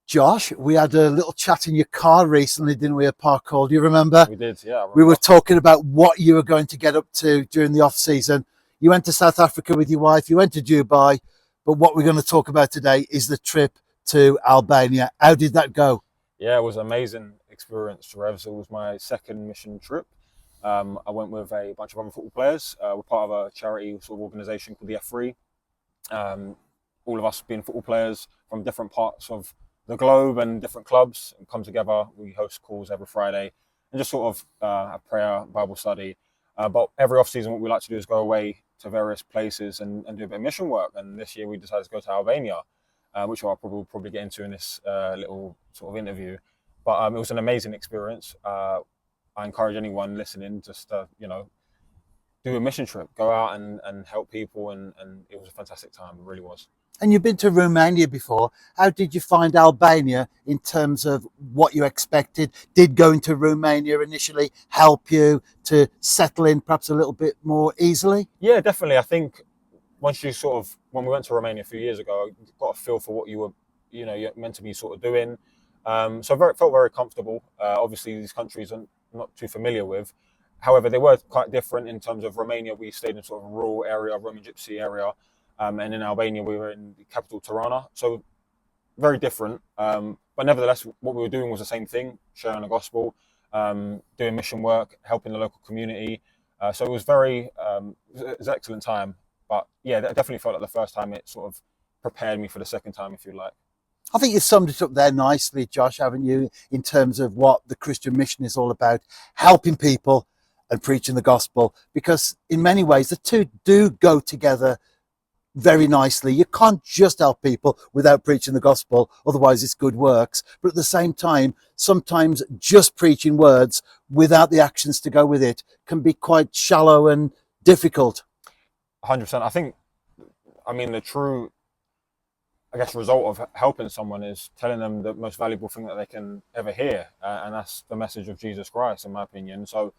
Josh, we had a little chat in your car recently, didn't we, at Park? Do you remember? We did, yeah. We were talking about what you were going to get up to during the off season. You went to South Africa with your wife, you went to Dubai, but what we're going to talk about today is the trip to Albania. How did that go? Yeah, it was an amazing experience, Revs. It was my second mission trip. I went with a bunch of other football players. We're part of a charity sort of organisation called the F3. All of us being football players from different parts of the globe and different clubs and come together. We host calls every Friday and just sort of have prayer, Bible study. But every off season, what we like to do is go away to various places and do a bit of mission work. And this year we decided to go to Albania, which I'll probably get into in this little sort of interview. But it was an amazing experience. I encourage anyone listening just to, do a mission trip, go out and help people. And it was a fantastic time. It really was. And you've been to Romania before. How did you find Albania in terms of what you expected? Did going to Romania initially help you to settle in perhaps a little bit more easily? Yeah, definitely. I think once you when we went to Romania a few years ago, you got a feel for what you were, you're meant to be sort of doing. So I felt very comfortable. Obviously, these countries I'm not too familiar with. However, they were quite different in terms of Romania. We stayed in sort of a rural area, Roman Gypsy area. And in Albania, we were in the capital, Tirana. So very different. But nevertheless, what we were doing was the same thing, sharing the gospel, doing mission work, helping the local community. So it was it was an excellent time. But yeah, that definitely felt like the first time it sort of prepared me for the second time, if you like. I think you summed it up there nicely, Josh, haven't you, in terms of what the Christian mission is all about, helping people and preaching the gospel. Because in many ways, the two do go together very nicely. You can't just help people without preaching the gospel, otherwise it's good works. But at the same time, sometimes just preaching words without the actions to go with it can be quite shallow and difficult. 100%. The true, result of helping someone is telling them the most valuable thing that they can ever hear, and that's the message of Jesus Christ, in my opinion. So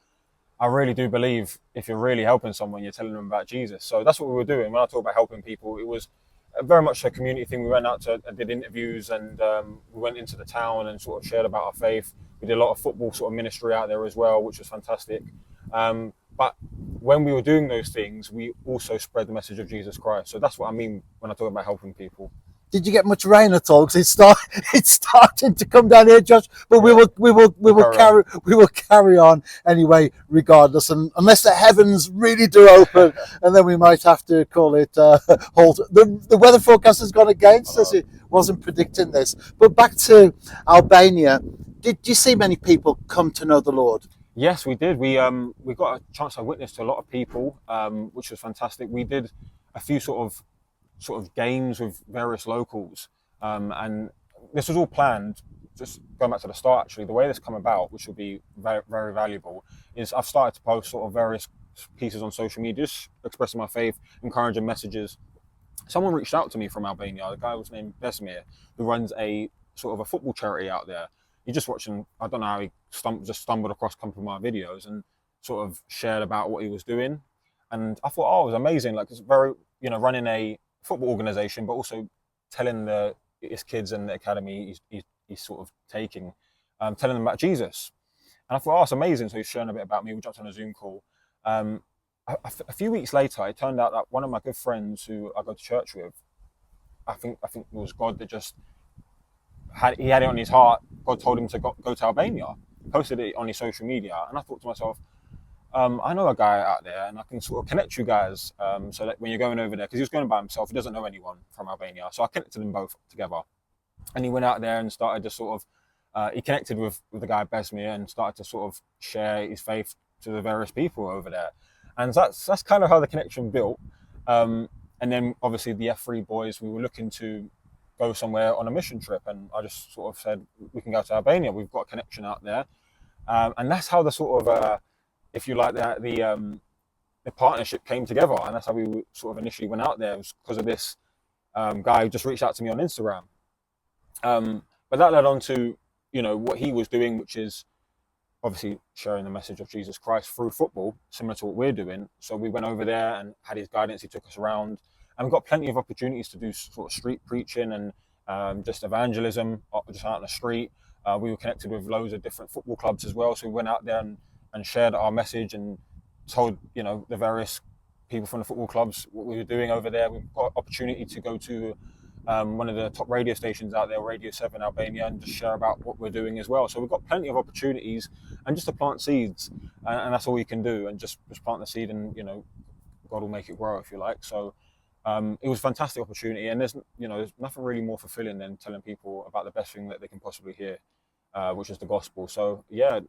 I really do believe if you're really helping someone, you're telling them about Jesus. So that's what we were doing. When I talk about helping people, it was very much a community thing. We went out and did interviews, and we went into the town and sort of shared about our faith. We did a lot of football sort of ministry out there as well, which was fantastic. But when we were doing those things, we also spread the message of Jesus Christ. So that's what I mean when I talk about helping people. Did you get much rain at all? Because it's starting to come down here, Josh. But we will carry on anyway, regardless, and unless the heavens really do open, and then we might have to call it halt. The weather forecast has gone against us. It wasn't predicting this. But back to Albania, did you see many people come to know the Lord? Yes, we did. We got a chance to witness to a lot of people, which was fantastic. We did a few sort of games with various locals, and this was all planned. Just going back to the start, actually, the way this come about, which will be very, very valuable, is I've started to post sort of various pieces on social media, just expressing my faith, encouraging messages. Someone reached out to me from Albania. The guy was named Besmir, who runs a sort of a football charity out there. He just watching, I don't know how he stumbled across a couple of my videos and sort of shared about what he was doing. And I thought, it was amazing. Like, it's very, running a football organisation, but also telling his kids and the academy he's sort of taking, telling them about Jesus. And I thought, it's amazing. So he's sharing a bit about me. We jumped on a Zoom call. A few weeks later, it turned out that one of my good friends who I go to church with, I think it was God that just had it on his heart. God told him to go to Albania. He posted it on his social media, and I thought to myself, I know a guy out there, and I can sort of connect you guys, so that when you're going over there, because he was going by himself, he doesn't know anyone from Albania. So I connected them both together, and he went out there and started to sort of, he connected with the guy Besmir and started to sort of share his faith to the various people over there. And that's kind of how the connection built. And then obviously the F3 boys, we were looking to go somewhere on a mission trip, and I just sort of said, we can go to Albania. We've got a connection out there. And that's how the sort of, if you like, the partnership came together, and that's how we sort of initially went out there. It was because of this guy who just reached out to me on Instagram. But that led on to, what he was doing, which is obviously sharing the message of Jesus Christ through football, similar to what we're doing. So we went over there and had his guidance. He took us around, and we got plenty of opportunities to do sort of street preaching and just evangelism, just out on the street. We were connected with loads of different football clubs as well, so we went out there and shared our message and told the various people from the football clubs what we were doing over there. We've got opportunity to go to one of the top radio stations out there, Radio 7 Albania, and just share about what we're doing as well. So we've got plenty of opportunities, and just to plant seeds, and that's all you can do, and just plant the seed, and God will make it grow, if you like. So it was a fantastic opportunity, and there's nothing really more fulfilling than telling people about the best thing that they can possibly hear, which is the gospel. So yeah,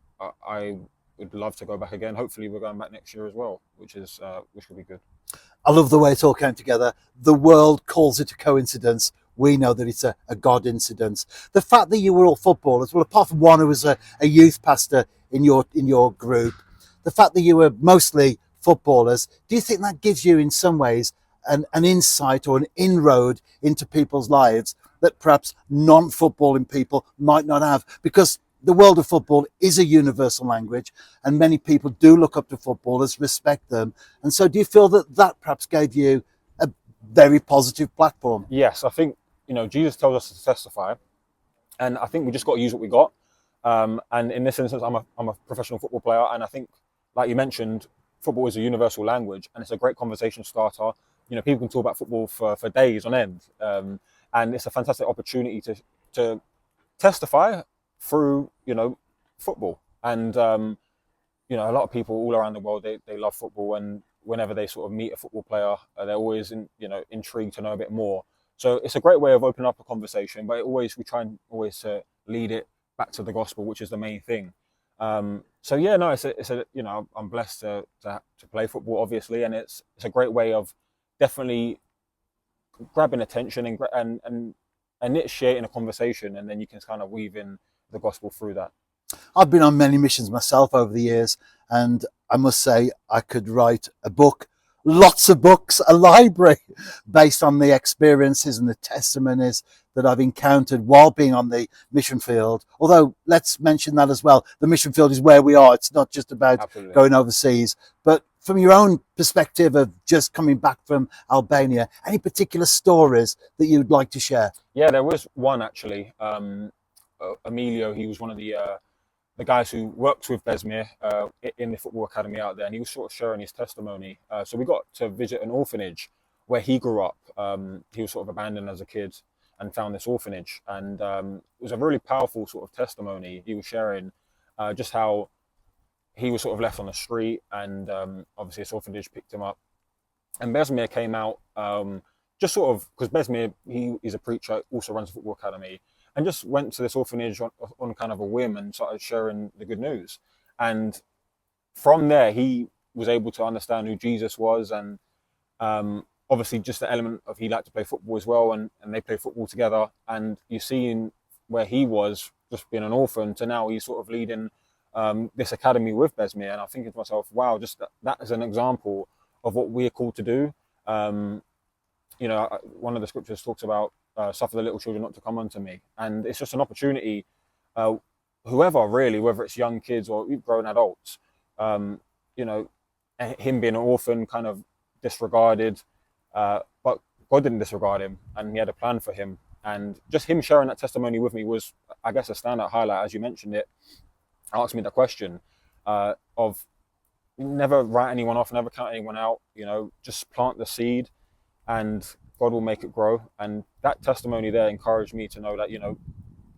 I would love to go back again. Hopefully we're going back next year as well, which will be good. I love the way it all came together. The world calls it a coincidence. We know that it's a God incidence. The fact that you were all footballers, well, apart from one who was a youth pastor in your group, the fact that you were mostly footballers, do you think that gives you in some ways an insight or an inroad into people's lives that perhaps non-footballing people might not have? Because the world of football is a universal language, and many people do look up to footballers, respect them. And so do you feel that perhaps gave you a very positive platform? Yes, I think, Jesus tells us to testify, and I think we just got to use what we got. And in this instance, I'm a professional football player, and I think, like you mentioned, football is a universal language, and it's a great conversation starter. People can talk about football for days on end, and it's a fantastic opportunity to testify through football. And a lot of people all around the world, they love football, and whenever they sort of meet a football player, they're always intrigued to know a bit more. So it's a great way of opening up a conversation, but we try and always to lead it back to the gospel, which is the main thing. So yeah, no, I'm blessed to play football, obviously, and it's a great way of definitely grabbing attention and initiating a conversation, and then you can kind of weave in the gospel through that. I've been on many missions myself over the years, and I must say I could write a book, lots of books, a library based on the experiences and the testimonies that I've encountered while being on the mission field. Although, let's mention that as well, the mission field is where we are. It's not just about Absolutely. Going overseas. But from your own perspective of just coming back from Albania, any particular stories that you'd like to share? Yeah, there was one actually. Emilio, he was one of the guys who worked with Besmir in the football academy out there, and he was sort of sharing his testimony. So we got to visit an orphanage where he grew up. He was sort of abandoned as a kid and found this orphanage, and it was a really powerful sort of testimony. He was sharing just how he was sort of left on the street, and obviously this orphanage picked him up. And Besmir came out just sort of, because Besmir, he's a preacher, also runs a football academy, and just went to this orphanage on kind of a whim and started sharing the good news. And from there, he was able to understand who Jesus was, and obviously just the element of he liked to play football as well, and they play football together. And you see where he was, just being an orphan, to now he's sort of leading this academy with Besmir. And I'm thinking to myself, wow, just that is an example of what we're called to do. One of the scriptures talks about suffer the little children not to come unto me, and it's just an opportunity. Whoever really, whether it's young kids or grown adults, him being an orphan, kind of disregarded, but God didn't disregard him, and He had a plan for him. And just him sharing that testimony with me was, I guess, a standout highlight. As you mentioned it, asked me the question of never write anyone off, never count anyone out. Just plant the seed, and God will make it grow. And that testimony there encouraged me to know that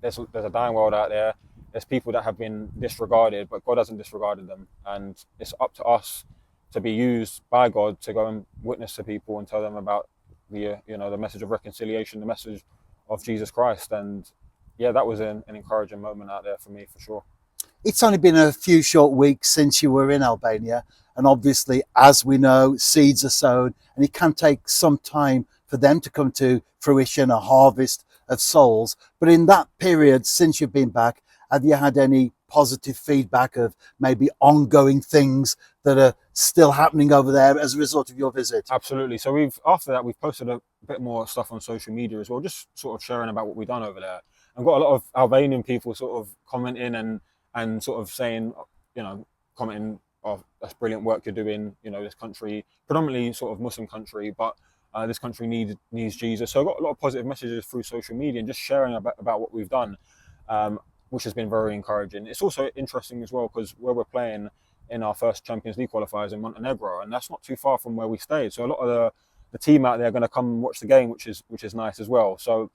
there's a dying world out there. There's people that have been disregarded, but God hasn't disregarded them, and it's up to us to be used by God to go and witness to people and tell them about the message of reconciliation, the message of Jesus Christ. And yeah, that was an encouraging moment out there for me, for sure. It's only been a few short weeks since you were in Albania, and obviously, as we know, seeds are sown, and it can take some time for them to come to fruition, a harvest of souls. But in that period since you've been back, have you had any positive feedback of maybe ongoing things that are still happening over there as a result of your visit? Absolutely. So after that we've posted a bit more stuff on social media as well, just sort of sharing about what we've done over there, and got a lot of Albanian people sort of commenting and sort of saying, commenting, oh, that's brilliant work you're doing, this country, predominantly sort of Muslim country, but This country needs Jesus. So I got a lot of positive messages through social media and just sharing about what we've done, which has been very encouraging. It's also interesting as well because where we're playing in our first Champions League qualifiers in Montenegro, and that's not too far from where we stayed. So a lot of the team out there are going to come and watch the game, which is nice as well. So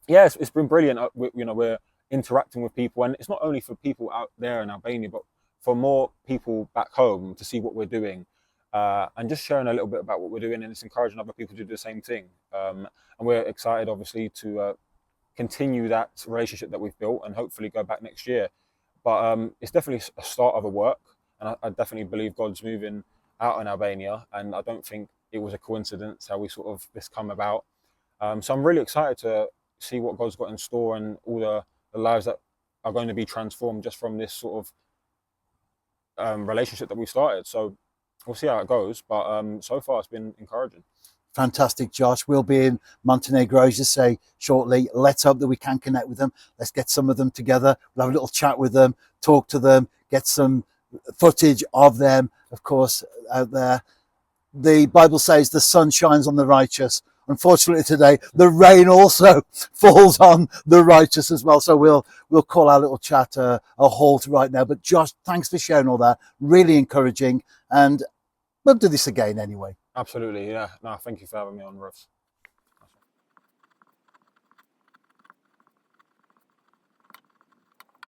yeah, it's been brilliant. We're interacting with people, and it's not only for people out there in Albania, but for more people back home to see what we're doing, and just sharing a little bit about what we're doing, and it's encouraging other people to do the same thing. And we're excited, obviously, to continue that relationship that we've built, and hopefully go back next year. But it's definitely a start of a work, and I definitely believe God's moving out in Albania, and I don't think it was a coincidence how we sort of this come about. So I'm really excited to see what God's got in store and all the lives that are going to be transformed just from this sort of relationship that we started. So we'll see how it goes, but so far it's been encouraging. Fantastic, Josh. We'll be in Montenegro, as you say, shortly. Let's hope that we can connect with them. Let's get some of them together. We'll have a little chat with them, talk to them, get some footage of them, of course, out there. The Bible says the sun shines on the righteous. Unfortunately today, the rain also falls on the righteous as well. So we'll call our little chat a halt right now. But Josh, thanks for sharing all that. Really encouraging. And we'll do this again anyway. Absolutely, yeah. No, thank you for having me on, Ruffs.